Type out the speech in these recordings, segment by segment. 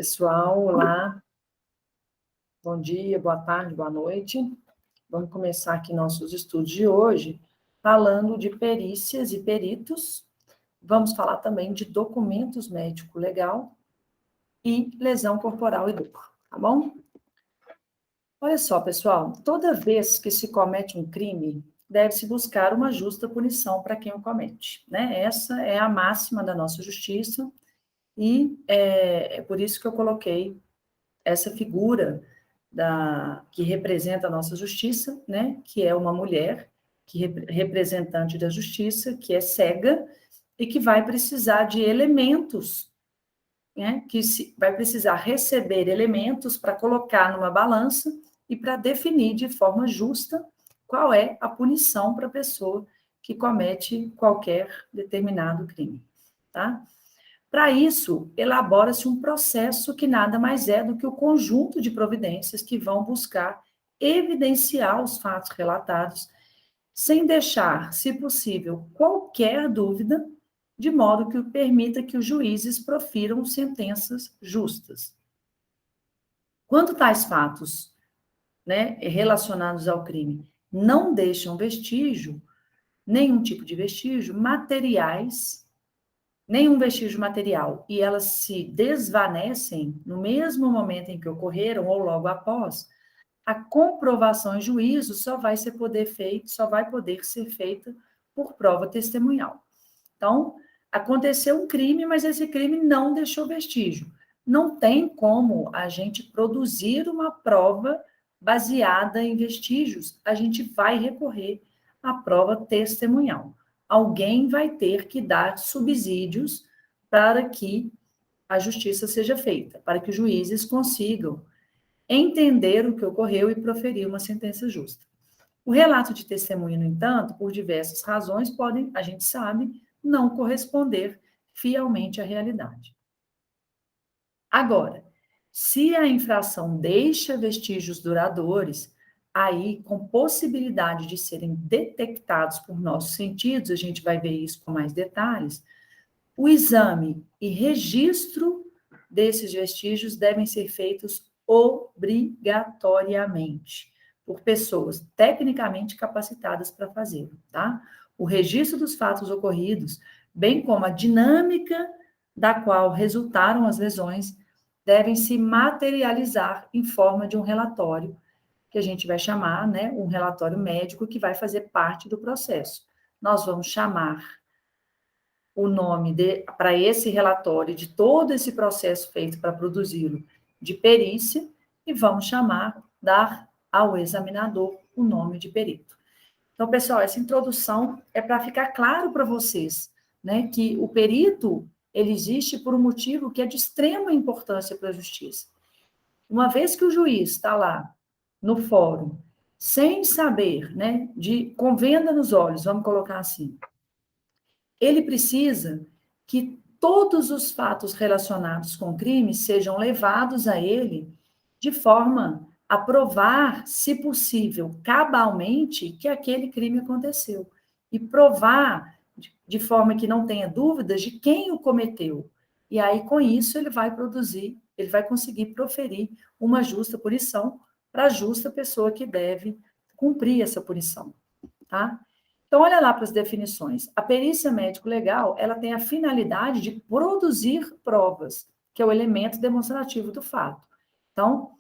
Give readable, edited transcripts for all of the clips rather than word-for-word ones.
Pessoal, olá, bom dia, boa tarde, boa noite. Vamos começar aqui nossos estudos de hoje, falando de perícias e peritos. Vamos falar também de documentos médico-legal e lesão corporal e dor, tá bom? Olha só, pessoal, toda vez que se comete um crime, deve-se buscar uma justa punição para quem o comete, né? Essa é a máxima da nossa justiça e é por isso que eu coloquei essa figura que representa a nossa justiça, né, que é uma mulher, representante da justiça, que é cega e que vai precisar de elementos, né, vai precisar receber elementos para colocar numa balança e para definir de forma justa qual é a punição para a pessoa que comete qualquer determinado crime, tá? Para isso, elabora-se um processo que nada mais é do que o conjunto de providências que vão buscar evidenciar os fatos relatados, sem deixar, se possível, qualquer dúvida, de modo que permita que os juízes profiram sentenças justas. Quando tais fatos, né, relacionados ao crime não deixam vestígio, nenhum tipo de vestígio, nenhum vestígio material, e elas se desvanecem no mesmo momento em que ocorreram ou logo após, a comprovação em juízo só vai poder ser feita por prova testemunhal. Então, aconteceu um crime, mas esse crime não deixou vestígio. Não tem como a gente produzir uma prova baseada em vestígios. A gente vai recorrer à prova testemunhal. Alguém vai ter que dar subsídios para que a justiça seja feita, para que os juízes consigam entender o que ocorreu e proferir uma sentença justa. O relato de testemunha, no entanto, por diversas razões, podem, a gente sabe, não corresponder fielmente à realidade. Agora, se a infração deixa vestígios duradouros, aí, com possibilidade de serem detectados por nossos sentidos, a gente vai ver isso com mais detalhes, o exame e registro desses vestígios devem ser feitos obrigatoriamente por pessoas tecnicamente capacitadas para fazê-lo, tá? O registro dos fatos ocorridos, bem como a dinâmica da qual resultaram as lesões, devem se materializar em forma de um relatório, que a gente vai chamar, né, um relatório médico que vai fazer parte do processo. Nós vamos chamar o nome para esse relatório, de todo esse processo feito para produzi-lo, de perícia, e vamos dar ao examinador o nome de perito. Então, pessoal, essa introdução é para ficar claro para vocês, né, que o perito, ele existe por um motivo que é de extrema importância para a justiça. Uma vez que o juiz está lá no fórum, sem saber, né, com venda nos olhos, vamos colocar assim, ele precisa que todos os fatos relacionados com o crime sejam levados a ele de forma a provar, se possível, cabalmente, que aquele crime aconteceu. E provar de forma que não tenha dúvidas de quem o cometeu. E aí, com isso, ele vai conseguir proferir uma justa punição para a justa pessoa que deve cumprir essa punição, tá? Então, olha lá para as definições. A perícia médico-legal, ela tem a finalidade de produzir provas, que é o elemento demonstrativo do fato. Então,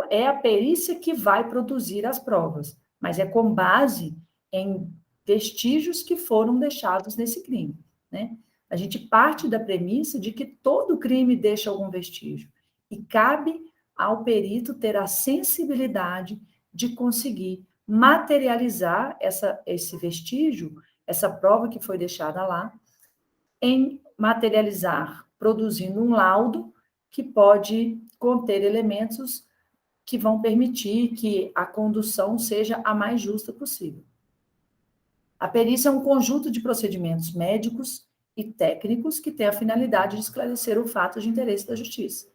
é a perícia que vai produzir as provas, mas é com base em vestígios que foram deixados nesse crime, né? A gente parte da premissa de que todo crime deixa algum vestígio, e cabe ao perito ter a sensibilidade de conseguir materializar esse vestígio, essa prova que foi deixada lá, em materializar, produzindo um laudo que pode conter elementos que vão permitir que a condução seja a mais justa possível. A perícia é um conjunto de procedimentos médicos e técnicos que tem a finalidade de esclarecer o fato de interesse da justiça,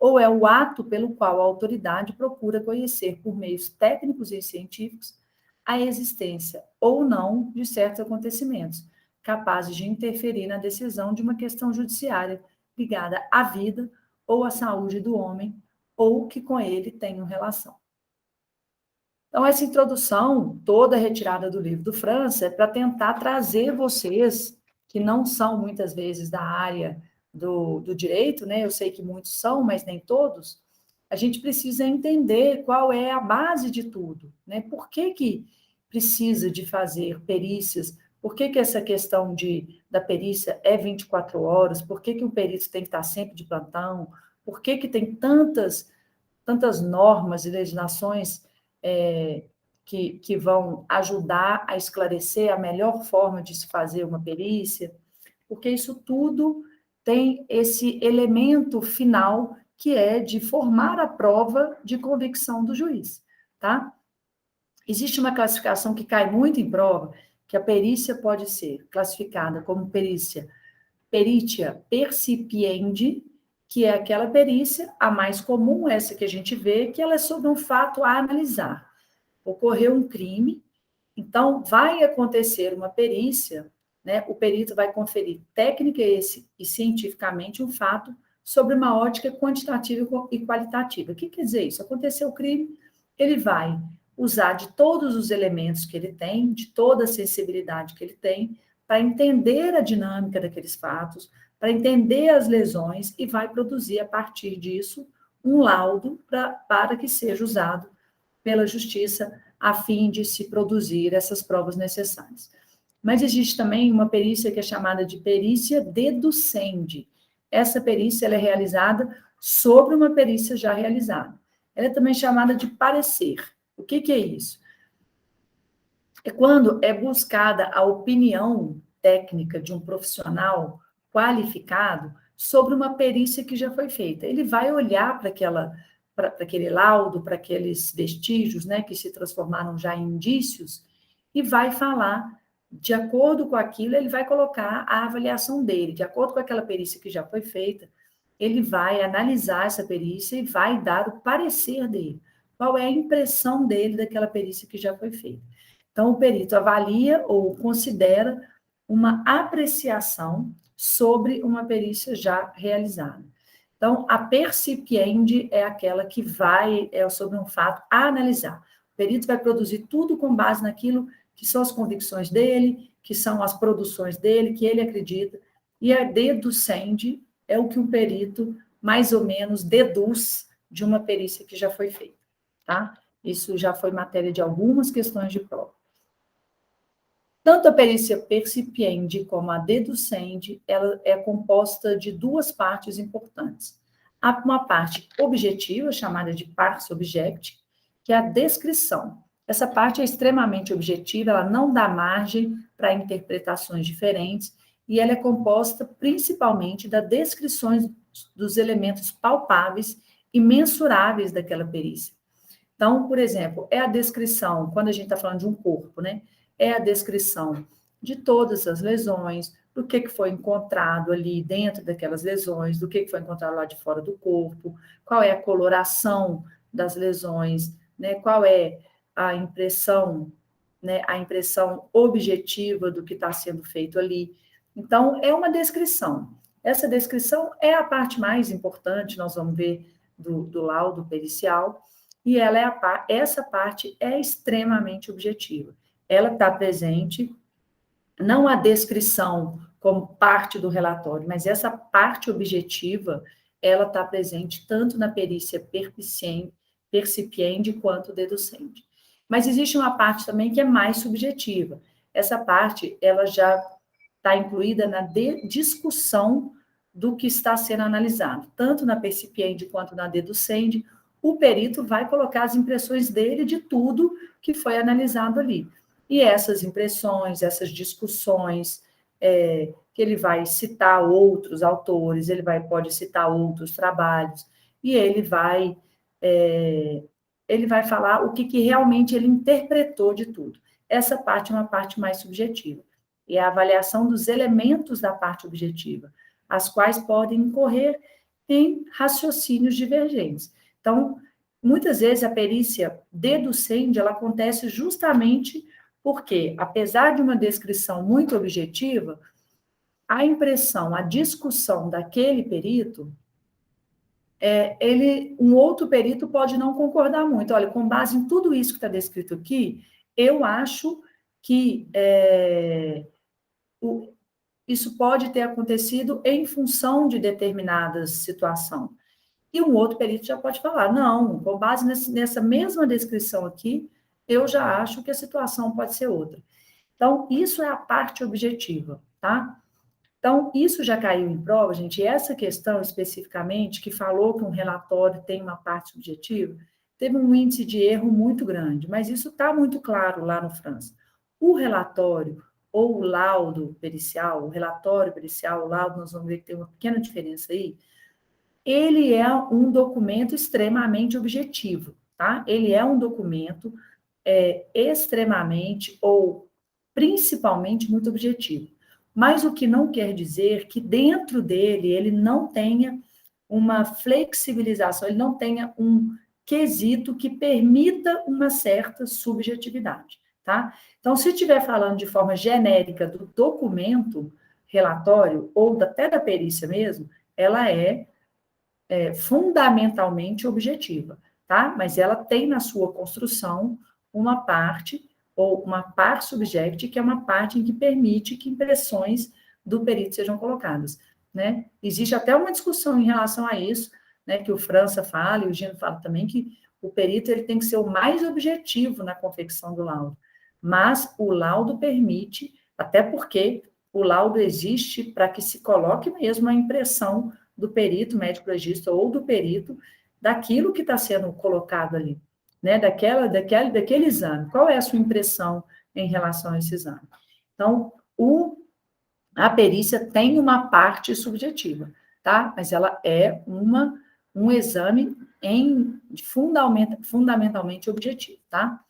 ou é o ato pelo qual a autoridade procura conhecer, por meios técnicos e científicos, a existência ou não de certos acontecimentos, capazes de interferir na decisão de uma questão judiciária ligada à vida ou a saúde do homem, ou que com ele tenham relação. Então, essa introdução, toda retirada do livro do França, é para tentar trazer vocês, que não são muitas vezes da área do direito, né? Eu sei que muitos são, mas nem todos. A gente precisa entender qual é a base de tudo, né? Por que precisa de fazer perícias? Por que essa questão da perícia é 24 horas? Por que o perito tem que estar sempre de plantão? Por que tem tantas normas e legislações que vão ajudar a esclarecer a melhor forma de se fazer uma perícia? Porque isso tudo tem esse elemento final que é de formar a prova de convicção do juiz, tá? Existe uma classificação que cai muito em prova, que a perícia pode ser classificada como perícia percipiendi, que é aquela perícia, a mais comum, essa que a gente vê, que ela é sobre um fato a analisar. Ocorreu um crime, então vai acontecer uma perícia, né? O perito vai conferir técnica e cientificamente um fato sobre uma ótica quantitativa e qualitativa. O que quer dizer isso? Aconteceu o crime, ele vai usar de todos os elementos que ele tem, de toda a sensibilidade que ele tem, para entender a dinâmica daqueles fatos, para entender as lesões e vai produzir, a partir disso, um laudo para que seja usado pela justiça a fim de se produzir essas provas necessárias. Mas existe também uma perícia que é chamada de perícia deducendi. Essa perícia ela é realizada sobre uma perícia já realizada. Ela é também chamada de parecer. O que é isso? É quando é buscada a opinião técnica de um profissional qualificado sobre uma perícia que já foi feita. Ele vai olhar para aquele laudo, para aqueles vestígios, né, que se transformaram já em indícios, e vai falar, de acordo com aquilo, ele vai colocar a avaliação dele, de acordo com aquela perícia que já foi feita, ele vai analisar essa perícia e vai dar o parecer dele. Qual é a impressão dele daquela perícia que já foi feita? Então, o perito avalia ou considera uma apreciação sobre uma perícia já realizada. Então, a percipiendi é aquela que é sobre um fato a analisar. O perito vai produzir tudo com base naquilo que são as convicções dele, que são as produções dele, que ele acredita, e a deducendi é o que um perito, mais ou menos, deduz de uma perícia que já foi feita, tá? Isso já foi matéria de algumas questões de prova. Tanto a perícia percipiendi como a deducendi, ela é composta de duas partes importantes. Há uma parte objetiva, chamada de pars objecti, que é a descrição. Essa parte é extremamente objetiva, ela não dá margem para interpretações diferentes, e ela é composta principalmente das descrições dos elementos palpáveis e mensuráveis daquela perícia. Então, por exemplo, é a descrição, quando a gente está falando de um corpo, né? É a descrição de todas as lesões, do que foi encontrado ali dentro daquelas lesões, do que foi encontrado lá de fora do corpo, qual é a coloração das lesões, né? Qual é a impressão, né? A impressão objetiva do que está sendo feito ali. Então, é uma descrição. Essa descrição é a parte mais importante, nós vamos ver do laudo pericial, e essa parte é extremamente objetiva. Ela está presente, não a descrição como parte do relatório, mas essa parte objetiva, ela está presente tanto na perícia percipiendi quanto deducendi. Mas existe uma parte também que é mais subjetiva. Essa parte, ela já está incluída na discussão do que está sendo analisado, tanto na percipiendi quanto na deducendi. O perito vai colocar as impressões dele de tudo que foi analisado ali. E essas impressões, essas discussões, que ele vai citar outros autores, pode citar outros trabalhos, e ele vai falar o que realmente ele interpretou de tudo. Essa parte é uma parte mais subjetiva, e é a avaliação dos elementos da parte objetiva, as quais podem incorrer em raciocínios divergentes. Então, muitas vezes a perícia deducendi, ela acontece justamente porque, apesar de uma descrição muito objetiva, a impressão, a discussão daquele perito um outro perito pode não concordar muito. Olha, com base em tudo isso que está descrito aqui, eu acho que isso pode ter acontecido em função de determinada situação. E um outro perito já pode falar, não, com base nessa mesma descrição aqui, eu já acho que a situação pode ser outra. Então, isso é a parte objetiva, tá? Então, isso já caiu em prova, gente, e essa questão especificamente, que falou que um relatório tem uma parte subjetiva, teve um índice de erro muito grande, mas isso está muito claro lá no França. O relatório ou o laudo pericial, o relatório pericial, o laudo, nós vamos ver que tem uma pequena diferença aí, ele é um documento extremamente objetivo, tá? Ele é um documento extremamente ou principalmente muito objetivo. Mas o que não quer dizer que dentro dele ele não tenha uma flexibilização, ele não tenha um quesito que permita uma certa subjetividade, tá? Então, se estiver falando de forma genérica do documento, relatório, ou até da perícia mesmo, ela é fundamentalmente objetiva, tá? Mas ela tem na sua construção uma parte, ou uma par subject, que é uma parte em que permite que impressões do perito sejam colocadas, né? Existe até uma discussão em relação a isso, né, que o França fala, e o Gino fala também, que o perito ele tem que ser o mais objetivo na confecção do laudo, mas o laudo permite, até porque o laudo existe para que se coloque mesmo a impressão do perito, médico legista ou do perito, daquilo que está sendo colocado ali, né? Daquele exame. Qual é a sua impressão em relação a esse exame? Então, a perícia tem uma parte subjetiva, tá? Mas ela é um exame fundamentalmente objetivo, tá?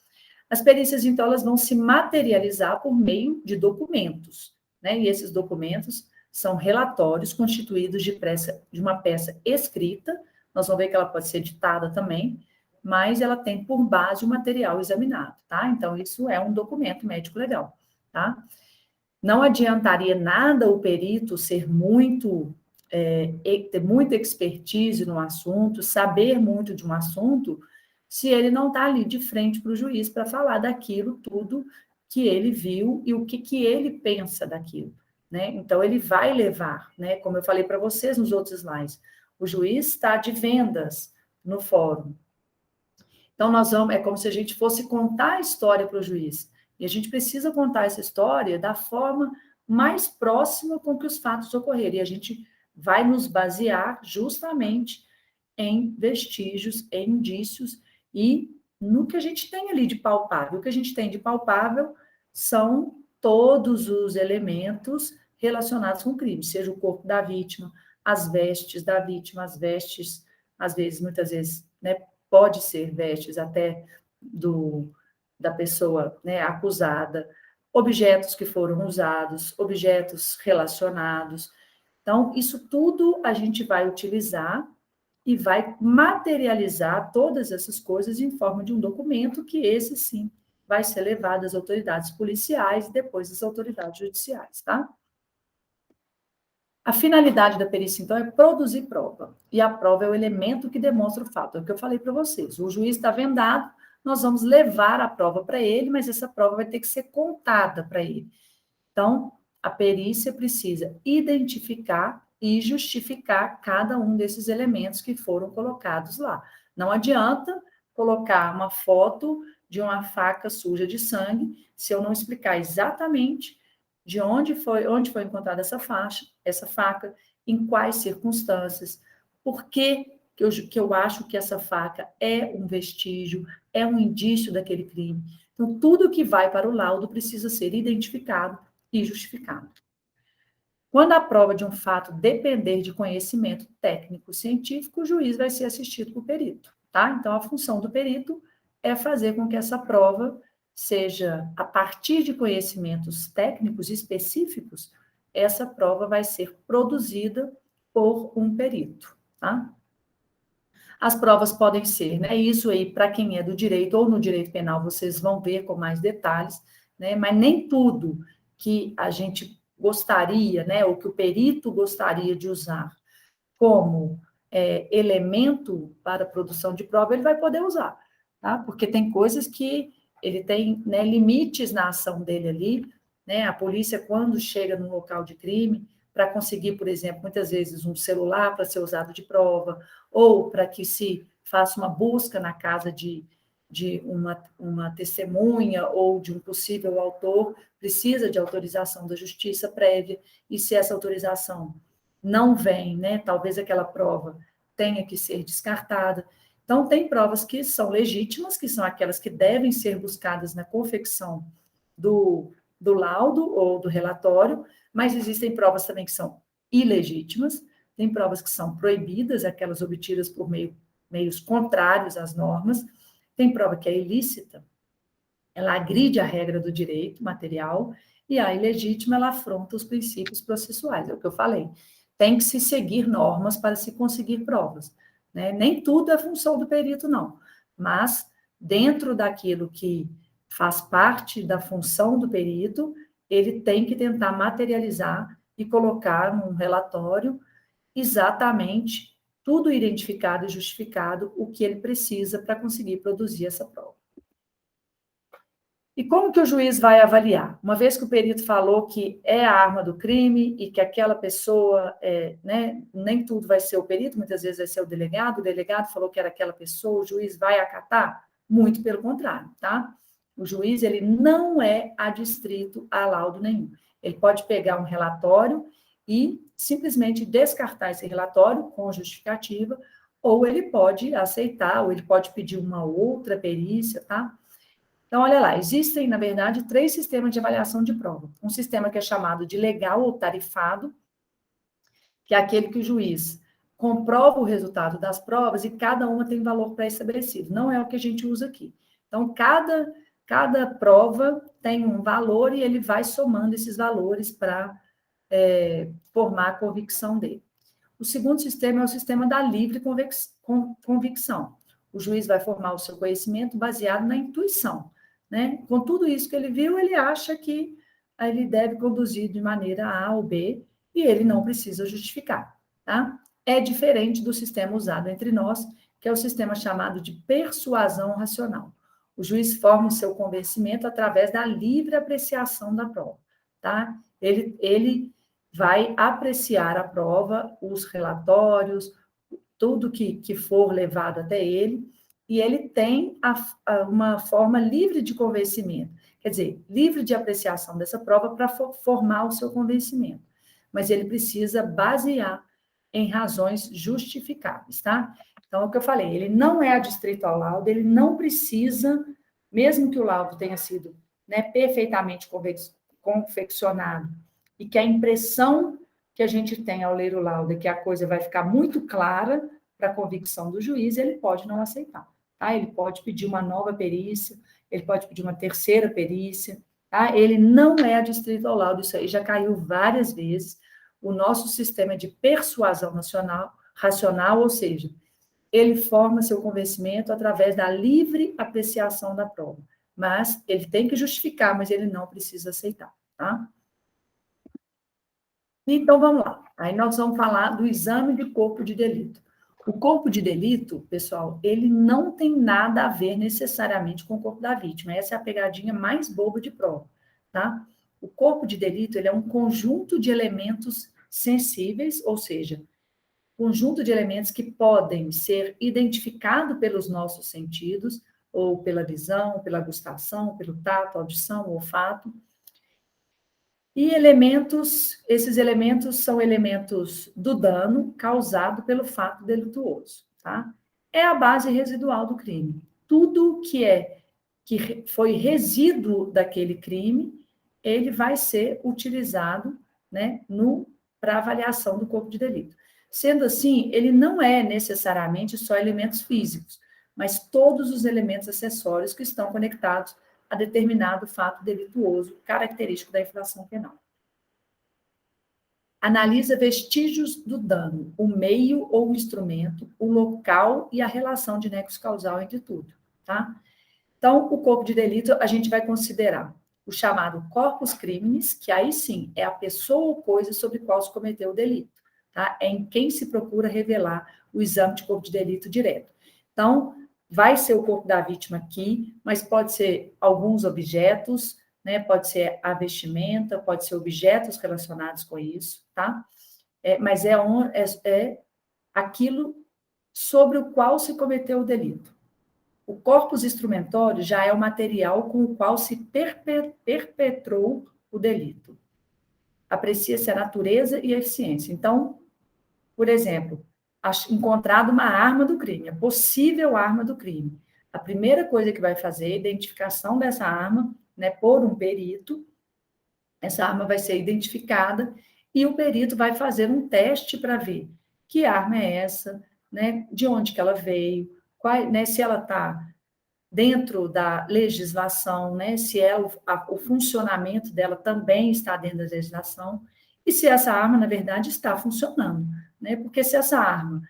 As perícias, então, elas vão se materializar por meio de documentos, né? E esses documentos são relatórios constituídos de uma peça escrita, nós vamos ver que ela pode ser ditada também, mas ela tem por base o material examinado, tá? Então, isso é um documento médico legal, tá? Não adiantaria nada o perito ser ter muita expertise no assunto, saber muito de um assunto, se ele não está ali de frente para o juiz para falar daquilo tudo que ele viu e o que ele pensa daquilo, né? Então, ele vai levar, né? Como eu falei para vocês nos outros slides, o juiz está de vendas no fórum. Então, é como se a gente fosse contar a história para o juiz. E a gente precisa contar essa história da forma mais próxima com que os fatos ocorreram. E a gente vai nos basear justamente em vestígios, em indícios e no que a gente tem ali de palpável. O que a gente tem de palpável são todos os elementos relacionados com o crime, seja o corpo da vítima, as vestes da vítima, as vestes, às vezes, muitas vezes, né, pode ser vestes até da pessoa, né, acusada, objetos que foram usados, objetos relacionados. Então, isso tudo a gente vai utilizar e vai materializar todas essas coisas em forma de um documento que esse sim vai ser levado às autoridades policiais e depois às autoridades judiciais, tá? A finalidade da perícia, então, é produzir prova. E a prova é o elemento que demonstra o fato. É o que eu falei para vocês. O juiz está vendado, nós vamos levar a prova para ele, mas essa prova vai ter que ser contada para ele. Então, a perícia precisa identificar e justificar cada um desses elementos que foram colocados lá. Não adianta colocar uma foto de uma faca suja de sangue se eu não explicar exatamente de onde foi encontrada essa faca, em quais circunstâncias, por que eu acho que essa faca é um vestígio, é um indício daquele crime. Então, tudo que vai para o laudo precisa ser identificado e justificado. Quando a prova de um fato depender de conhecimento técnico científico, o juiz vai ser assistido por perito, tá? Então, a função do perito é fazer com que essa prova seja, a partir de conhecimentos técnicos específicos, essa prova vai ser produzida por um perito, tá? As provas podem ser, né? Isso aí, para quem é do direito ou no direito penal, vocês vão ver com mais detalhes, né? Mas nem tudo que a gente gostaria, né? Ou que o perito gostaria de usar como elemento para a produção de prova, ele vai poder usar, tá? Porque tem coisas que ele tem, né, limites na ação dele ali, né? A polícia, quando chega no local de crime, para conseguir, por exemplo, muitas vezes um celular para ser usado de prova, ou para que se faça uma busca na casa de uma testemunha ou de um possível autor, precisa de autorização da justiça prévia, e se essa autorização não vem, né, talvez aquela prova tenha que ser descartada. Então, tem provas que são legítimas, que são aquelas que devem ser buscadas na confecção do laudo ou do relatório, mas existem provas também que são ilegítimas, tem provas que são proibidas, aquelas obtidas por meios contrários às normas, tem prova que é ilícita, ela agride a regra do direito material, e a ilegítima, ela afronta os princípios processuais, é o que eu falei. Tem que se seguir normas para se conseguir provas, né? Nem tudo é função do perito, não, mas dentro daquilo que faz parte da função do perito, ele tem que tentar materializar e colocar num relatório exatamente tudo identificado e justificado o que ele precisa para conseguir produzir essa prova. E como que o juiz vai avaliar? Uma vez que o perito falou que é a arma do crime e que aquela pessoa, né, nem tudo vai ser o perito, muitas vezes vai ser o delegado falou que era aquela pessoa, o juiz vai acatar? Muito pelo contrário, tá? O juiz, ele não é adstrito a laudo nenhum. Ele pode pegar um relatório e simplesmente descartar esse relatório com justificativa, ou ele pode aceitar, ou ele pode pedir uma outra perícia, tá? Então, olha lá, existem, na verdade, 3 sistemas de avaliação de prova. Um sistema que é chamado de legal ou tarifado, que é aquele que o juiz comprova o resultado das provas e cada uma tem valor pré-estabelecido. Não é o que a gente usa aqui. Então, cada prova tem um valor e ele vai somando esses valores para formar a convicção dele. O segundo sistema é o sistema da livre convicção. O juiz vai formar o seu conhecimento baseado na intuição, né? Com tudo isso que ele viu, ele acha que ele deve conduzir de maneira A ou B e ele não precisa justificar, tá? É diferente do sistema usado entre nós, que é o sistema chamado de persuasão racional. O juiz forma o seu convencimento através da livre apreciação da prova, tá? Ele vai apreciar a prova, os relatórios, tudo que for levado até ele, e ele tem uma forma livre de convencimento, quer dizer, livre de apreciação dessa prova para formar o seu convencimento. Mas ele precisa basear em razões justificáveis, tá? Então, é o que eu falei, ele não é adstrito ao laudo, ele não precisa, mesmo que o laudo tenha sido, né, perfeitamente confeccionado, e que a impressão que a gente tem ao ler o laudo é que a coisa vai ficar muito clara para a convicção do juiz, ele pode não aceitar, tá? Ele pode pedir uma nova perícia, ele pode pedir uma terceira perícia, tá? Ele não é adstrito ao laudo, isso aí já caiu várias vezes. O nosso sistema é de persuasão racional, ou seja, ele forma seu convencimento através da livre apreciação da prova, mas ele tem que justificar, mas ele não precisa aceitar, tá? Então, vamos lá. Aí nós vamos falar do exame de corpo de delito. O corpo de delito, pessoal, ele não tem nada a ver necessariamente com o corpo da vítima. Essa é a pegadinha mais boba de prova, tá? O corpo de delito, ele é um conjunto de elementos sensíveis, ou seja, conjunto de elementos que podem ser identificados pelos nossos sentidos, ou pela visão, pela gustação, pelo tato, audição, olfato. E esses elementos são elementos do dano causado pelo fato delituoso, tá? É a base residual do crime. Tudo que foi resíduo daquele crime, ele vai ser utilizado, né, para avaliação do corpo de delito. Sendo assim, ele não é necessariamente só elementos físicos, mas todos os elementos acessórios que estão conectados a determinado fato delituoso característico da infração penal. Analisa vestígios do dano, o meio ou o instrumento, o local e a relação de nexo causal entre tudo, tá? Então, o corpo de delito, a gente vai considerar o chamado corpus criminis, que aí sim é a pessoa ou coisa sobre qual se cometeu o delito, tá? É em quem se procura revelar o exame de corpo de delito direto. Então, vai ser o corpo da vítima aqui, mas pode ser alguns objetos, né? Pode ser a vestimenta, pode ser objetos relacionados com isso, tá? Mas é aquilo sobre o qual se cometeu o delito. O corpus instrumentório já é o material com o qual se perpetrou o delito. Aprecia-se a natureza e a eficiência. Então, por exemplo, encontrado uma arma do crime, a possível arma do crime. A primeira coisa que vai fazer é a identificação dessa arma, né, por um perito. Essa arma vai ser identificada e o perito vai fazer um teste para ver que arma é essa, né, de onde que ela veio, né, se ela está dentro da legislação, né, se o funcionamento dela também está dentro da legislação, e se essa arma, na verdade, está funcionando, né, porque se essa arma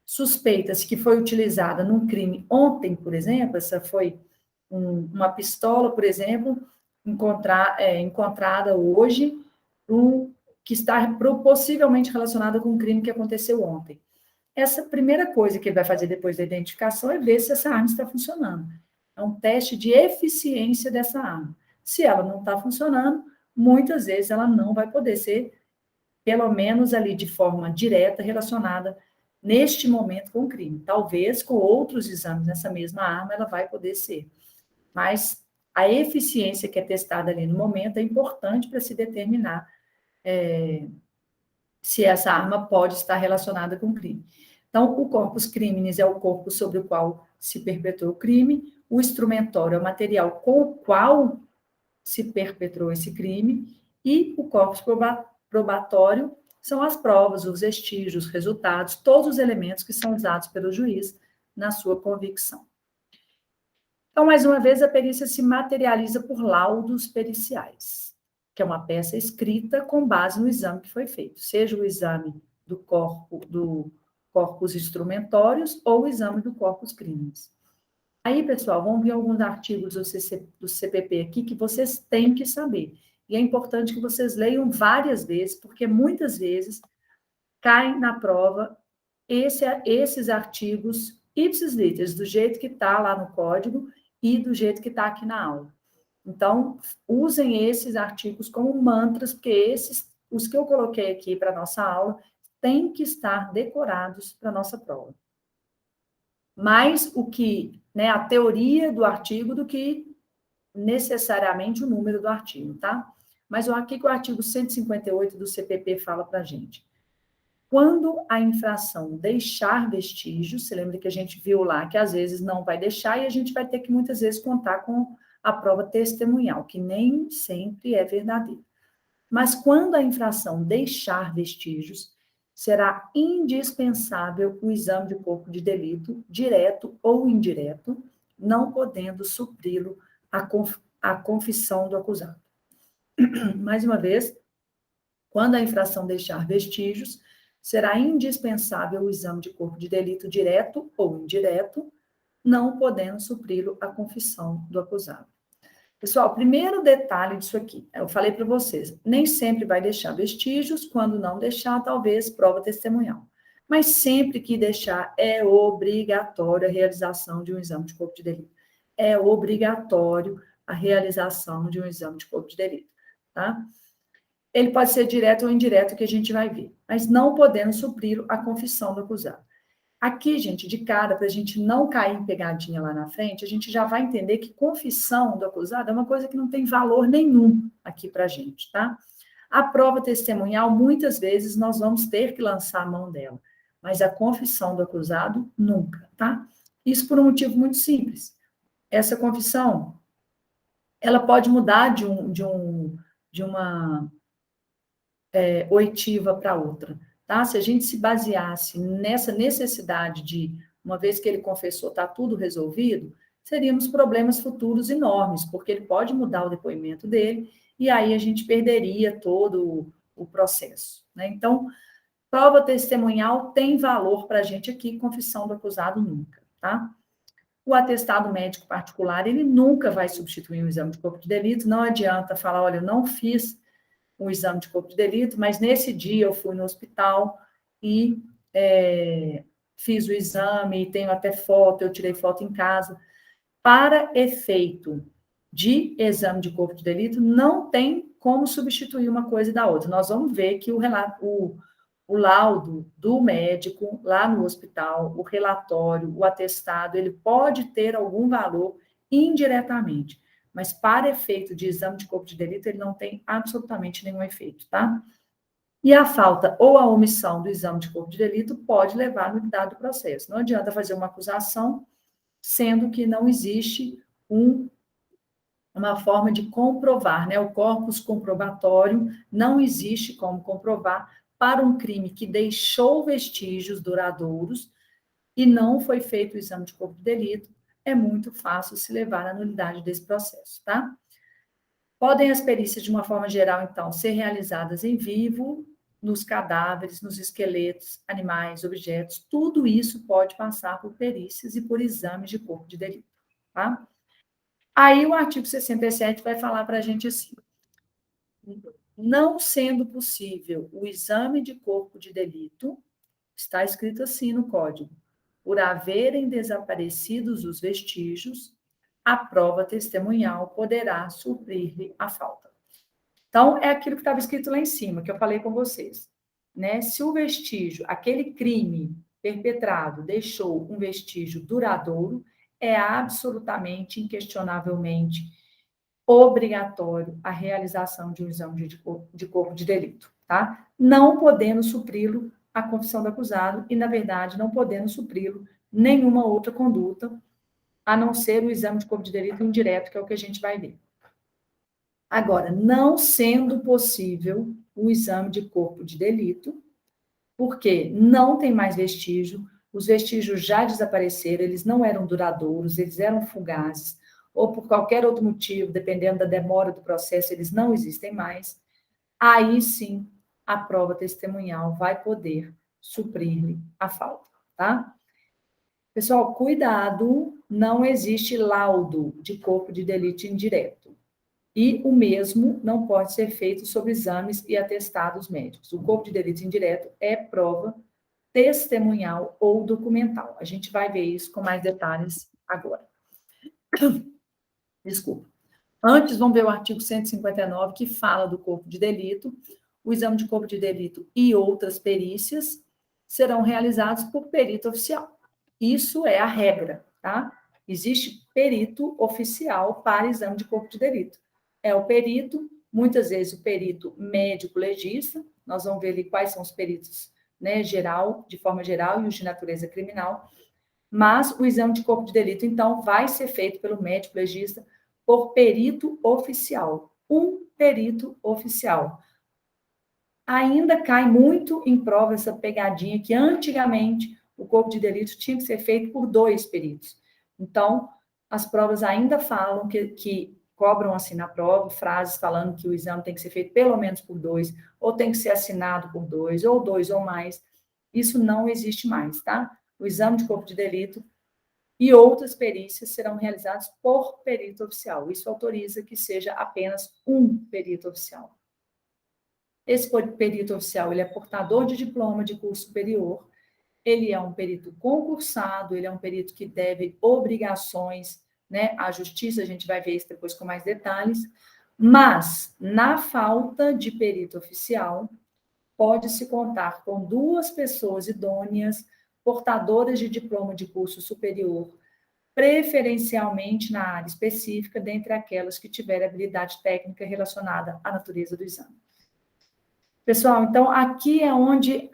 suspeita-se que foi utilizada num crime ontem, por exemplo, essa foi uma pistola, por exemplo, encontrada hoje, que está possivelmente relacionada com um crime que aconteceu ontem. Essa primeira coisa que ele vai fazer depois da identificação é ver se essa arma está funcionando. É um teste de eficiência dessa arma. Se ela não está funcionando, muitas vezes ela não vai poder ser, pelo menos ali de forma direta, relacionada neste momento com o crime. Talvez com outros exames nessa mesma arma ela vai poder ser. Mas a eficiência que é testada ali no momento é importante para se determinar se essa arma pode estar relacionada com o crime. Então, o corpus criminis é o corpo sobre o qual se perpetrou o crime, o instrumentório é o material com o qual se perpetrou esse crime, e o corpus probatório são as provas, os vestígios, os resultados, todos os elementos que são usados pelo juiz na sua convicção. Então, mais uma vez, a perícia se materializa por laudos periciais, que é uma peça escrita com base no exame que foi feito, seja o exame do corpus instrumentórios ou o exame do corpus criminis. Aí, pessoal, vamos ver alguns artigos do CPP aqui que vocês têm que saber. E é importante que vocês leiam várias vezes, porque muitas vezes caem na prova esses artigos ipsis literis, do jeito que está lá no código e do jeito que está aqui na aula. Então, usem esses artigos como mantras, porque os que eu coloquei aqui para a nossa aula, têm que estar decorados para a nossa prova. Mais a teoria do artigo do que necessariamente o número do artigo, tá? Mas o que o artigo 158 do CPP fala para a gente? Quando a infração deixar vestígios, você lembra que a gente viu lá que às vezes não vai deixar e a gente vai ter que muitas vezes contar com a prova testemunhal, que nem sempre é verdadeira. Mas quando a infração deixar vestígios, será indispensável o exame de corpo de delito, direto ou indireto, não podendo supri-lo a confissão do acusado. Mais uma vez, quando a infração deixar vestígios, será indispensável o exame de corpo de delito direto ou indireto, não podendo supri-lo a confissão do acusado. Pessoal, primeiro detalhe disso aqui, eu falei para vocês, nem sempre vai deixar vestígios, quando não deixar, talvez prova testemunhal. Mas sempre que deixar, é obrigatório a realização de um exame de corpo de delito. É obrigatório a realização de um exame de corpo de delito, tá? Ele pode ser direto ou indireto, que a gente vai ver, mas não podendo suprir a confissão do acusado. Aqui, gente, de cara, para a gente não cair em pegadinha lá na frente, a gente já vai entender que confissão do acusado é uma coisa que não tem valor nenhum aqui para a gente, tá? A prova testemunhal, muitas vezes, nós vamos ter que lançar a mão dela, mas a confissão do acusado, nunca, tá? Isso por um motivo muito simples. Essa confissão, ela pode mudar de uma oitiva para outra. Tá? Se a gente se baseasse nessa necessidade de, uma vez que ele confessou, está tudo resolvido, seríamos problemas futuros enormes, porque ele pode mudar o depoimento dele, e aí a gente perderia todo o processo. Né? Então, prova testemunhal tem valor para a gente aqui, confissão do acusado nunca. Tá? O atestado médico particular, ele nunca vai substituir um exame de corpo de delito, não adianta falar, olha, eu não fiz um exame de corpo de delito, mas nesse dia eu fui no hospital e fiz o exame, tenho até foto, eu tirei foto em casa. Para efeito de exame de corpo de delito, não tem como substituir uma coisa da outra. Nós vamos ver que o laudo do médico lá no hospital, o relatório, o atestado, ele pode ter algum valor indiretamente, mas para efeito de exame de corpo de delito, ele não tem absolutamente nenhum efeito, tá? E a falta ou a omissão do exame de corpo de delito pode levar à nulidade do processo. Não adianta fazer uma acusação, sendo que não existe uma forma de comprovar, né? O corpus comprobatório não existe como comprovar para um crime que deixou vestígios duradouros e não foi feito o exame de corpo de delito, é muito fácil se levar à nulidade desse processo, tá? Podem as perícias, de uma forma geral, então, ser realizadas em vivo, nos cadáveres, nos esqueletos, animais, objetos, tudo isso pode passar por perícias e por exames de corpo de delito, tá? Aí o artigo 67 vai falar para a gente assim: não sendo possível o exame de corpo de delito, está escrito assim no Código, por haverem desaparecidos os vestígios, a prova testemunhal poderá suprir-lhe a falta. Então, é aquilo que estava escrito lá em cima, que eu falei com vocês, né? Se o vestígio, aquele crime perpetrado, deixou um vestígio duradouro, é absolutamente, inquestionavelmente obrigatório a realização de um exame de corpo de delito, tá? Não podendo supri-lo a confissão do acusado e, na verdade, não podendo supri-lo nenhuma outra conduta, a não ser o exame de corpo de delito indireto, que é o que a gente vai ver. Agora, não sendo possível o exame de corpo de delito, porque não tem mais vestígio, os vestígios já desapareceram, eles não eram duradouros, eles eram fugazes, ou por qualquer outro motivo, dependendo da demora do processo, eles não existem mais, aí sim a prova testemunhal vai poder suprir-lhe a falta, tá? Pessoal, cuidado, não existe laudo de corpo de delito indireto. E o mesmo não pode ser feito sobre exames e atestados médicos. O corpo de delito indireto é prova testemunhal ou documental. A gente vai ver isso com mais detalhes agora. Desculpa. Antes, vamos ver o artigo 159, que fala do corpo de delito. O exame de corpo de delito e outras perícias serão realizados por perito oficial. Isso é a regra, tá? Existe perito oficial para exame de corpo de delito. É o perito, muitas vezes o perito médico-legista, nós vamos ver ali quais são os peritos, né, geral, de forma geral, e os de natureza criminal, mas o exame de corpo de delito, então, vai ser feito pelo médico-legista por perito oficial. Um perito oficial. Ainda cai muito em prova essa pegadinha que antigamente o corpo de delito tinha que ser feito por 2 peritos. Então, as provas ainda falam que cobram assim na prova, frases falando que o exame tem que ser feito pelo menos por 2, ou tem que ser assinado por 2, ou 2 ou mais. Isso não existe mais, tá? O exame de corpo de delito e outras perícias serão realizadas por perito oficial. Isso autoriza que seja apenas um perito oficial. Esse perito oficial, ele é portador de diploma de curso superior, ele é um perito concursado, ele é um perito que deve obrigações, né, à justiça, a gente vai ver isso depois com mais detalhes, mas, na falta de perito oficial, pode-se contar com 2 pessoas idôneas, portadoras de diploma de curso superior, preferencialmente na área específica, dentre aquelas que tiverem habilidade técnica relacionada à natureza do exame. Pessoal, então aqui é onde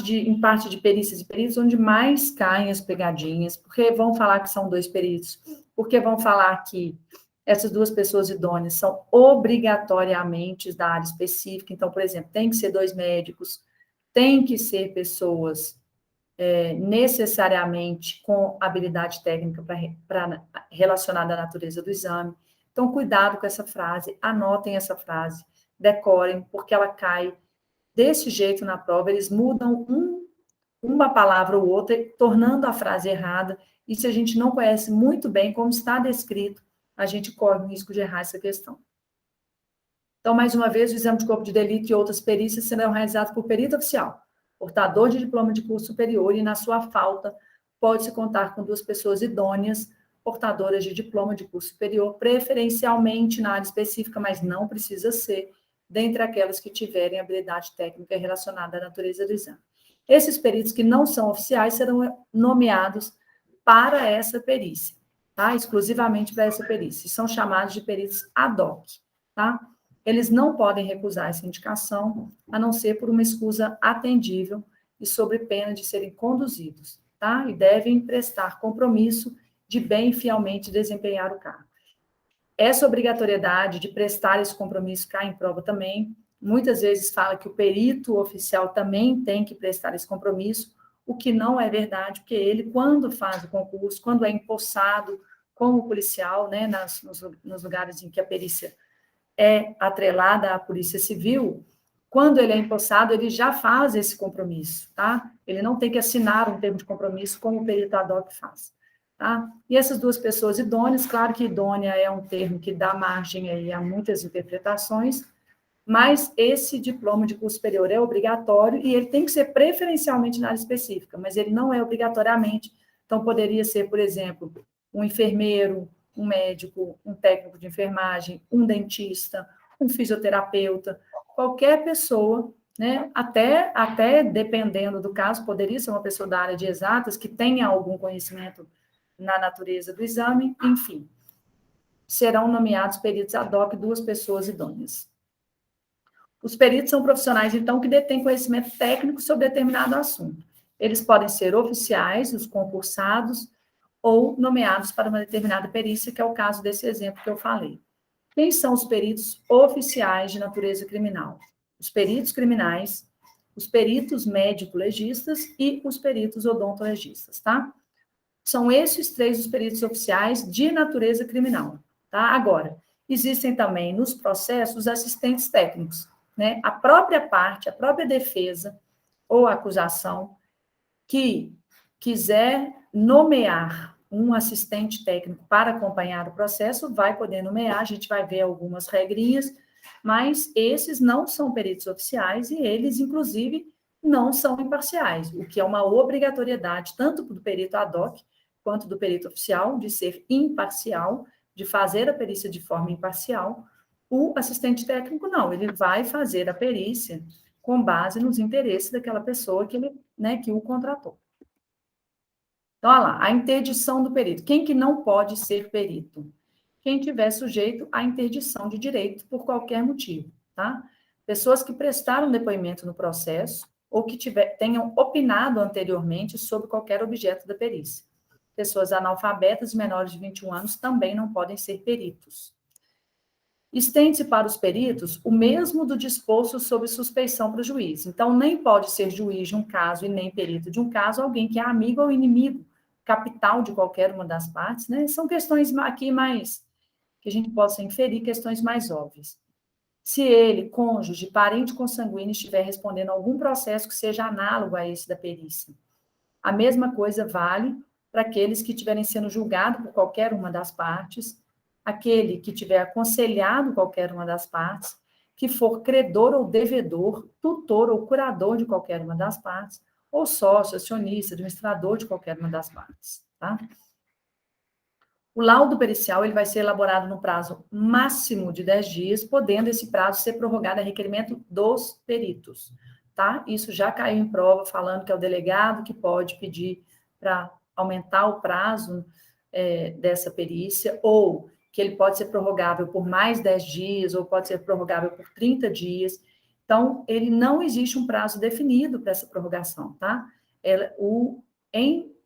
em parte de perícias e peritos, onde mais caem as pegadinhas, porque vão falar que são 2 peritos, porque vão falar que essas 2 pessoas idôneas são obrigatoriamente da área específica. Então, por exemplo, tem que ser 2 médicos, tem que ser pessoas necessariamente com habilidade técnica relacionada à natureza do exame. Então, cuidado com essa frase, anotem essa frase, decorem, porque ela cai desse jeito na prova, eles mudam uma palavra ou outra, tornando a frase errada, e se a gente não conhece muito bem como está descrito, a gente corre o risco de errar essa questão. Então, mais uma vez, o exame de corpo de delito e outras perícias serão realizados por perito oficial, portador de diploma de curso superior, e na sua falta pode-se contar com 2 pessoas idôneas, portadoras de diploma de curso superior, preferencialmente na área específica, mas não precisa ser, dentre aquelas que tiverem habilidade técnica relacionada à natureza do exame. Esses peritos que não são oficiais serão nomeados para essa perícia, tá? Exclusivamente para essa perícia. São chamados de peritos ad hoc, tá? Eles não podem recusar essa indicação, a não ser por uma escusa atendível e sob pena de serem conduzidos, tá? E devem prestar compromisso de bem e fielmente desempenhar o cargo. Essa obrigatoriedade de prestar esse compromisso cai em prova também. Muitas vezes fala que o perito oficial também tem que prestar esse compromisso, o que não é verdade, porque ele, quando faz o concurso, quando é empossado como policial, né, nos lugares em que a perícia é atrelada à Polícia Civil, quando ele é empossado, ele já faz esse compromisso, tá? Ele não tem que assinar um termo de compromisso como o perito ad hoc faz, tá? E essas 2 pessoas idôneas, claro que idônea é um termo que dá margem aí a muitas interpretações, mas esse diploma de curso superior é obrigatório e ele tem que ser preferencialmente na área específica, mas ele não é obrigatoriamente. Então, poderia ser, por exemplo, um enfermeiro, um médico, um técnico de enfermagem, um dentista, um fisioterapeuta, qualquer pessoa, né? Até dependendo do caso, poderia ser uma pessoa da área de exatas que tenha algum conhecimento na natureza do exame, enfim. Serão nomeados peritos ad hoc 2 pessoas idôneas. Os peritos são profissionais, então, que detêm conhecimento técnico sobre determinado assunto. Eles podem ser oficiais, os concursados, ou nomeados para uma determinada perícia, que é o caso desse exemplo que eu falei. Quem são os peritos oficiais de natureza criminal? Os peritos criminais, os peritos médico-legistas e os peritos odontolegistas, tá? São esses 3 os peritos oficiais de natureza criminal, tá? Agora, existem também nos processos assistentes técnicos, né? A própria parte, a própria defesa ou acusação que quiser nomear um assistente técnico para acompanhar o processo, vai poder nomear, a gente vai ver algumas regrinhas, mas esses não são peritos oficiais e eles, inclusive, não são imparciais, o que é uma obrigatoriedade tanto do perito ad hoc quanto do perito oficial de ser imparcial, de fazer a perícia de forma imparcial. O assistente técnico não, ele vai fazer a perícia com base nos interesses daquela pessoa que ele, né, que o contratou. Então, olha lá, a interdição do perito. Quem que não pode ser perito? Quem tiver sujeito à interdição de direito por qualquer motivo, tá? Pessoas que prestaram depoimento no processo ou que tenham opinado anteriormente sobre qualquer objeto da perícia. Pessoas analfabetas menores de 21 anos também não podem ser peritos. Estende-se para os peritos o mesmo do disposto sob suspeição para o juiz. Então, nem pode ser juiz de um caso e nem perito de um caso alguém que é amigo ou inimigo capital de qualquer uma das partes, né? São questões aqui mais, que a gente possa inferir, questões mais óbvias. Se ele, cônjuge, parente consanguíneo, estiver respondendo a algum processo que seja análogo a esse da perícia. A mesma coisa vale para aqueles que estiverem sendo julgados por qualquer uma das partes, aquele que tiver aconselhado qualquer uma das partes, que for credor ou devedor, tutor ou curador de qualquer uma das partes, ou sócio, acionista, administrador de qualquer uma das partes, tá? O laudo pericial ele vai ser elaborado no prazo máximo de 10 dias, podendo esse prazo ser prorrogado a requerimento dos peritos, tá? Isso já caiu em prova, falando que é o delegado que pode pedir para aumentar o prazo dessa perícia, ou que ele pode ser prorrogável por mais 10 dias, ou pode ser prorrogável por 30 dias. Então, ele não existe um prazo definido para essa prorrogação, tá?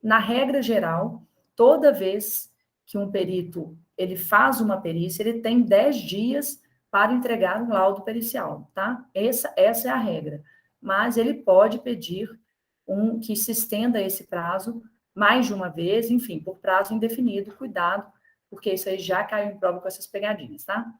Na regra geral, toda vez que um perito ele faz uma perícia, ele tem 10 dias para entregar um laudo pericial, tá? Essa é a regra. Mas ele pode pedir que se estenda esse prazo mais de uma vez, enfim, por prazo indefinido, cuidado, porque isso aí já caiu em prova com essas pegadinhas, tá?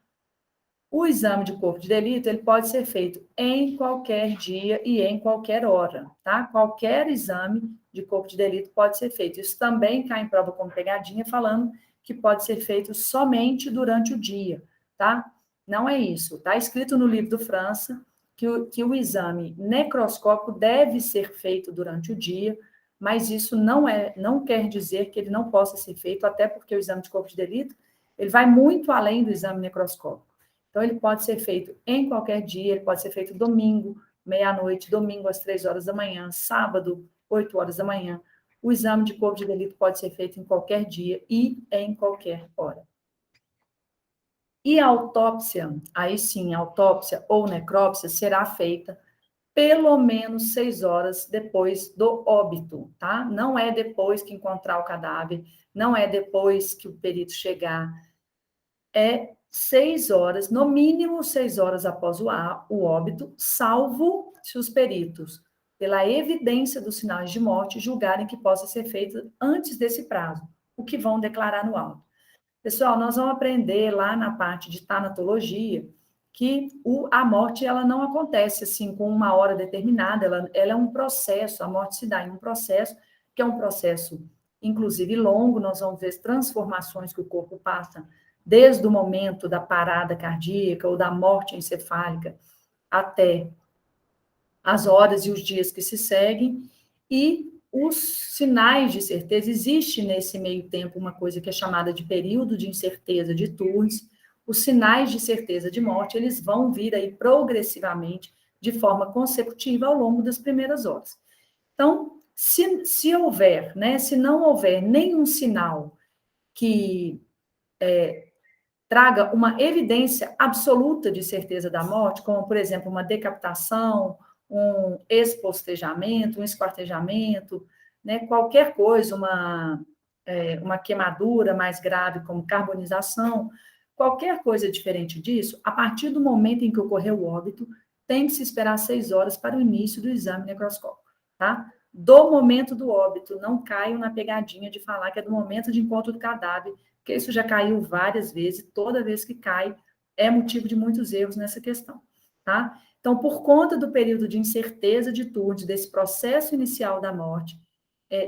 O exame de corpo de delito, ele pode ser feito em qualquer dia e em qualquer hora, tá? Qualquer exame de corpo de delito pode ser feito. Isso também cai em prova como pegadinha, falando que pode ser feito somente durante o dia, tá? Não é isso. Tá escrito no livro do França que o exame necroscópico deve ser feito durante o dia, mas isso não quer dizer que ele não possa ser feito, até porque o exame de corpo de delito, ele vai muito além do exame necroscópico. Então, ele pode ser feito em qualquer dia, ele pode ser feito domingo, meia-noite, domingo às 3 horas da manhã, sábado, 8 horas da manhã. O exame de corpo de delito pode ser feito em qualquer dia e em qualquer hora. E a autópsia, aí sim, a autópsia ou necrópsia será feita pelo menos 6 horas depois do óbito, tá? Não é depois que encontrar o cadáver, não é depois que o perito chegar, é 6 horas, no mínimo 6 horas após o óbito, salvo se os peritos, pela evidência dos sinais de morte, julgarem que possa ser feito antes desse prazo, o que vão declarar no auto. Pessoal, nós vamos aprender lá na parte de tanatologia que a morte ela não acontece assim com uma hora determinada, ela é um processo, a morte se dá em um processo, que é um processo, inclusive, longo, nós vamos ver as transformações que o corpo passa desde o momento da parada cardíaca ou da morte encefálica até as horas e os dias que se seguem, e os sinais de certeza, existe nesse meio tempo uma coisa que é chamada de período de incerteza de Turing. Os sinais de certeza de morte, eles vão vir aí progressivamente, de forma consecutiva, ao longo das primeiras horas. Então, se houver, né, se não houver nenhum sinal que traga uma evidência absoluta de certeza da morte, como, por exemplo, uma decapitação, um espostejamento, um esquartejamento, né, qualquer coisa, uma queimadura mais grave, como carbonização, qualquer coisa diferente disso, a partir do momento em que ocorreu o óbito, tem que se esperar 6 horas para o início do exame necroscópico, tá? Do momento do óbito, não caiam na pegadinha de falar que é do momento de encontro do cadáver, porque isso já caiu várias vezes, toda vez que cai é motivo de muitos erros nessa questão, tá? Então, por conta do período de incerteza de Turing, desse processo inicial da morte,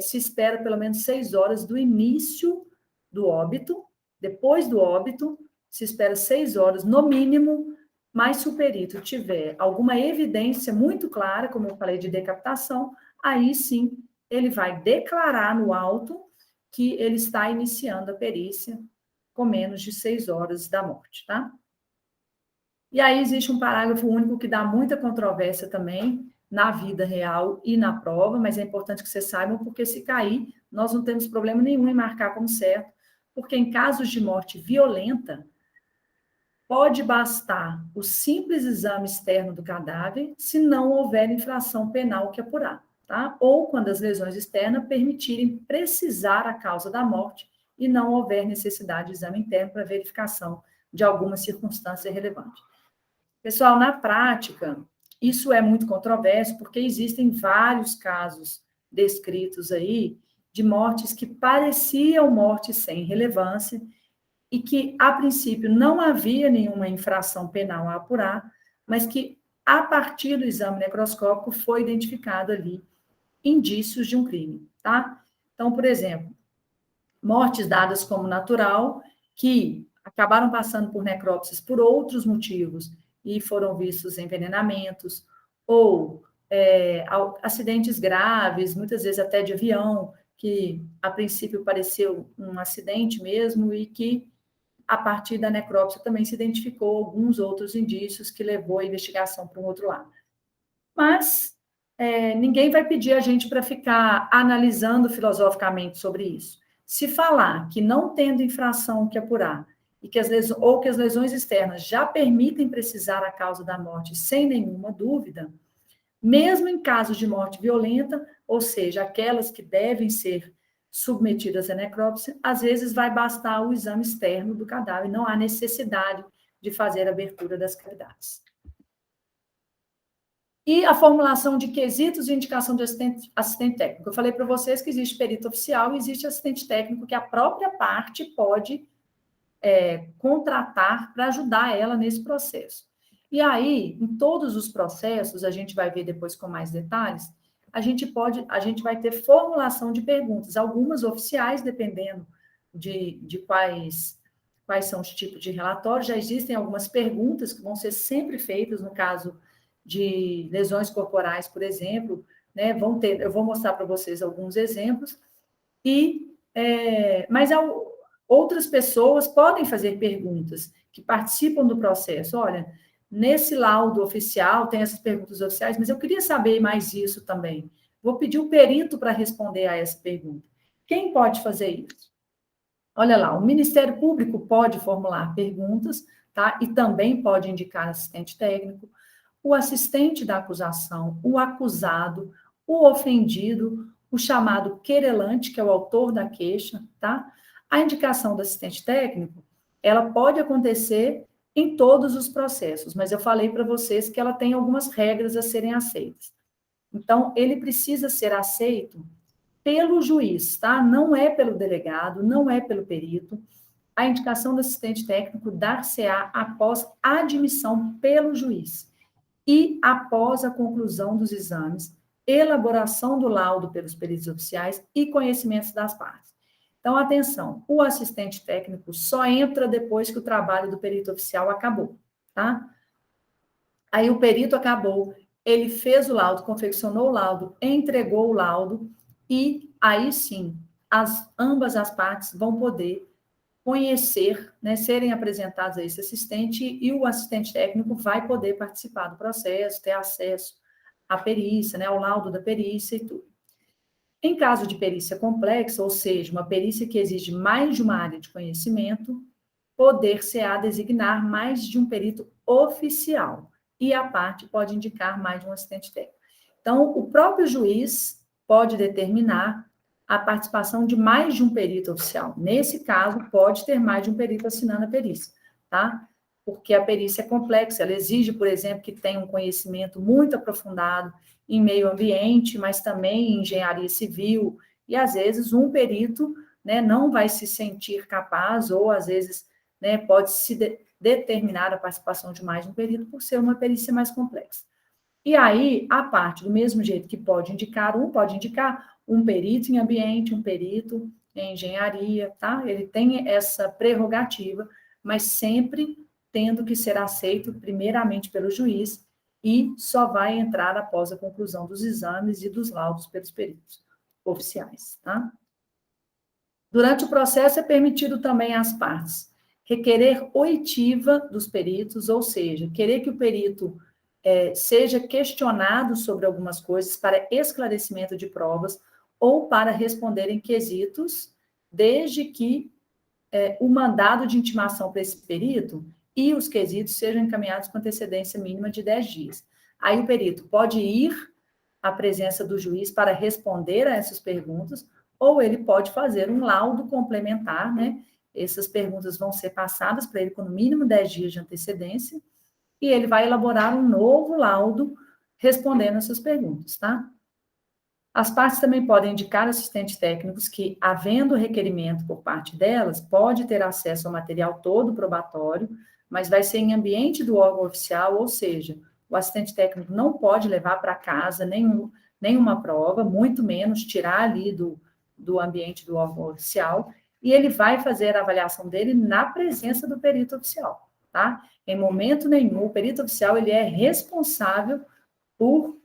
se espera pelo menos 6 horas do início do óbito, depois do óbito, se espera 6 horas, no mínimo, mas se o perito tiver alguma evidência muito clara, como eu falei, de decapitação, aí sim ele vai declarar no auto que ele está iniciando a perícia com menos de 6 horas da morte, tá? E aí existe um parágrafo único que dá muita controvérsia também na vida real e na prova, mas é importante que vocês saibam, porque se cair, nós não temos problema nenhum em marcar como certo, porque em casos de morte violenta, pode bastar o simples exame externo do cadáver, se não houver infração penal que apurar, tá? Ou quando as lesões externas permitirem precisar a causa da morte e não houver necessidade de exame interno para verificação de alguma circunstância relevante. Pessoal, na prática, isso é muito controverso, porque existem vários casos descritos aí de mortes que pareciam mortes sem relevância e que, a princípio, não havia nenhuma infração penal a apurar, mas que, a partir do exame necroscópico, foi identificado ali indícios de um crime, tá? Então, por exemplo, mortes dadas como natural, que acabaram passando por necrópsias por outros motivos e foram vistos envenenamentos, ou acidentes graves, muitas vezes até de avião, que a princípio pareceu um acidente mesmo e que a partir da necrópsia também se identificou alguns outros indícios que levou a investigação para um outro lado. Mas ninguém vai pedir a gente para ficar analisando filosoficamente sobre isso. Se falar que não tendo infração que apurar, e que ou que as lesões externas já permitem precisar a causa da morte sem nenhuma dúvida, mesmo em casos de morte violenta, ou seja, aquelas que devem ser submetidas à necrópsia, às vezes vai bastar o exame externo do cadáver, não há necessidade de fazer a abertura das cavidades. E a formulação de quesitos de indicação de assistente técnico. Eu falei para vocês que existe perito oficial e existe assistente técnico que a própria parte pode contratar para ajudar ela nesse processo. E aí, em todos os processos, a gente vai ver depois com mais detalhes, a gente vai ter formulação de perguntas, algumas oficiais, dependendo de quais são os tipos de relatório. Já existem algumas perguntas que vão ser sempre feitas no caso de lesões corporais, por exemplo, né, eu vou mostrar para vocês alguns exemplos, mas outras pessoas podem fazer perguntas que participam do processo. Olha, nesse laudo oficial tem essas perguntas oficiais, mas eu queria saber mais isso também. Vou pedir o perito para responder a essa pergunta. Quem pode fazer isso? Olha lá, o Ministério Público pode formular perguntas, tá? E também pode indicar assistente técnico, o assistente da acusação, o acusado, o ofendido, o chamado querelante, que é o autor da queixa, tá? A indicação do assistente técnico, ela pode acontecer em todos os processos, mas eu falei para vocês que ela tem algumas regras a serem aceitas. Então, ele precisa ser aceito pelo juiz, tá? Não é pelo delegado, não é pelo perito. A indicação do assistente técnico dar-se-á após admissão pelo juiz e após a conclusão dos exames, elaboração do laudo pelos peritos oficiais e conhecimentos das partes. Então, atenção, o assistente técnico só entra depois que o trabalho do perito oficial acabou, tá? Aí o perito acabou, ele fez o laudo, confeccionou o laudo, entregou o laudo, e aí sim, ambas as partes vão poder conhecer, né, serem apresentados a esse assistente, e o assistente técnico vai poder participar do processo, ter acesso à perícia, né, ao laudo da perícia e tudo. Em caso de perícia complexa, ou seja, uma perícia que exige mais de uma área de conhecimento, poder-se-á designar mais de um perito oficial, e a parte pode indicar mais de um assistente técnico. Então, o próprio juiz pode determinar a participação de mais de um perito oficial. Nesse caso, pode ter mais de um perito assinando a perícia, tá? Porque a perícia é complexa, ela exige, por exemplo, que tenha um conhecimento muito aprofundado em meio ambiente, mas também em engenharia civil, e às vezes um perito, né, não vai se sentir capaz, ou às vezes, né, pode se determinar a participação de mais de um perito por ser uma perícia mais complexa. E aí, a parte, do mesmo jeito que pode indicar um perito em ambiente, um perito em engenharia, tá? Ele tem essa prerrogativa, mas sempre tendo que ser aceito primeiramente pelo juiz, e só vai entrar após a conclusão dos exames e dos laudos pelos peritos oficiais, tá? Durante o processo é permitido também às partes requerer oitiva dos peritos, ou seja, querer que o perito seja questionado sobre algumas coisas para esclarecimento de provas ou para responder em quesitos, desde que o mandado de intimação para esse perito e os quesitos sejam encaminhados com antecedência mínima de 10 dias. Aí o perito pode ir à presença do juiz para responder a essas perguntas, ou ele pode fazer um laudo complementar, né? Essas perguntas vão ser passadas para ele com no mínimo 10 dias de antecedência, e ele vai elaborar um novo laudo respondendo essas perguntas, tá? As partes também podem indicar assistentes técnicos que, havendo requerimento por parte delas, pode ter acesso ao material todo probatório, mas vai ser em ambiente do órgão oficial, ou seja, o assistente técnico não pode levar para casa nenhuma prova, muito menos tirar ali do ambiente do órgão oficial, e ele vai fazer a avaliação dele na presença do perito oficial, tá? Em momento nenhum, o perito oficial, ele é responsável por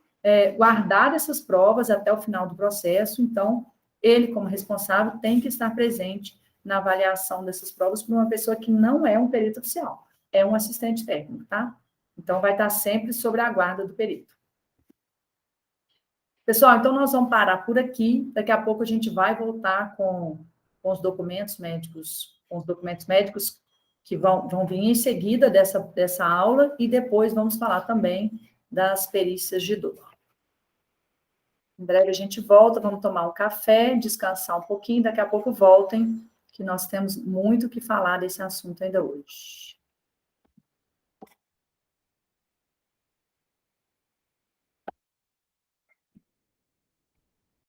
guardar essas provas até o final do processo, então, ele, como responsável, tem que estar presente na avaliação dessas provas por uma pessoa que não é um perito oficial, é um assistente técnico, tá? Então, vai estar sempre sobre a guarda do perito. Pessoal, então nós vamos parar por aqui, daqui a pouco a gente vai voltar com os documentos médicos, que vão vir em seguida dessa aula, e depois vamos falar também das perícias de dor. Em breve a gente volta, vamos tomar um café, descansar um pouquinho, daqui a pouco voltem, que nós temos muito o que falar desse assunto ainda hoje.